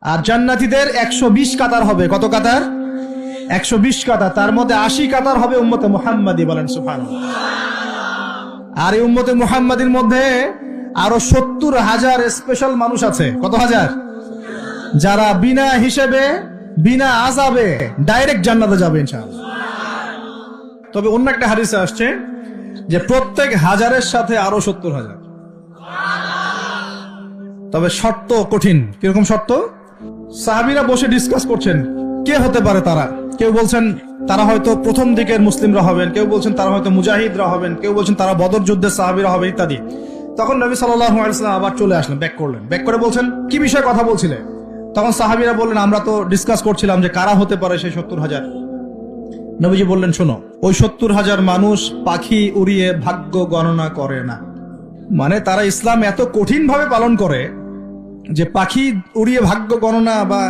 আর জান্নাতীদের 120 কাতার হবে। কত কাতার? 120 কাতার। তার মধ্যে 80 কাতার হবে উম্মতে মুহাম্মাদি, বলেন সুবহানাল্লাহ। আর এই উম্মতে মুহাম্মাদির মধ্যে আরো 70,000 স্পেশাল মানুষ আছে। কত হাজার? যারা বিনা হিসেবে বিনা আযাবে ডাইরেক্ট জান্নাতে যাবে ইনশাআল্লাহ। তবে অন্য একটা হাদিসে আসছে যে প্রত্যেক হাজারের সাথে আরো 70,000। তবে শর্ত কঠিন। কিরকম শর্ত? সাহাবীরা বসে ডিসকাস করছেন কে হতে পারে তারা। কেউ বলছেন তারা হয়তো প্রথম দিকের মুসলিমরা হবেন, কেউ বলছেন তারা হয়তো মুজাহিদরা হবেন, কেউ বলছেন তারা বদর যুদ্ধের সাহাবীরা হবে ইত্যাদি। তখন নবী সাল্লাল্লাহু আলাইহি ওয়াসাল্লাম আবার চলে আসলেন, ব্যাক করলেন। ব্যাক করে বলছেন কি বিষয়ে কথা বলছিলে? তখন সাহাবীরা বললেন আমরা তো ডিসকাস করছিলাম যে কারা হতে পারে সেই 70,000। নবীজি বললেন শোনো, ওই 70,000 মানুষ পাখি উড়িয়ে ভাগ্য গণনা করে না। মানে তারা ইসলাম এত কঠিন ভাবে পালন করে যে পাখি উড়িয়ে ভাগ্য গণনা বা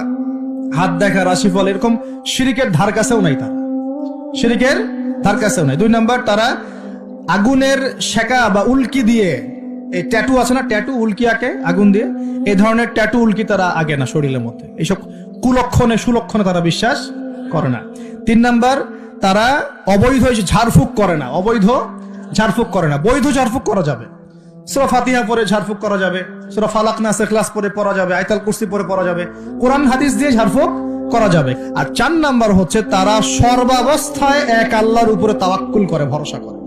হাত দেখা রাশিফল এরকম শিরিকের ধার কাছেও নাই। তারা শিরিকের ধার কাছেও নাই। 2 নাম্বার, তারা আগুনের শেকা বা উল্কি দিয়ে, এই ট্যাটু আছে না, ট্যাটু উল্কি আঁকে আগুন দিয়ে, এই ধরনের ট্যাটু উল্কি তারা আগে না শরীরের মধ্যে। এইসব কুলক্ষণে সুলক্ষণে তারা বিশ্বাস করে না। 3 নাম্বার, তারা অবৈধ ঝাড়ফুঁক করে না। অবৈধ ঝাড়ফুঁক করে না। বৈধ ঝাড়ফুঁক করা যাবে। সূরা ফাতিহা পড়ে ঝাড়ফুঁক করা যাবে, সূরা ফালাক নাস ইখলাস পড়ে পড়া যাবে, আয়াতুল কুরসি পড়ে পড়া যাবে, কোরআন হাদিস দিয়ে ঝাড়ফুঁক করা যাবে। আর 4 নাম্বার হচ্ছে তারা সর্বাবস্থায় এক আল্লাহর উপরে তাওয়াক্কুল করে, ভরসা করে।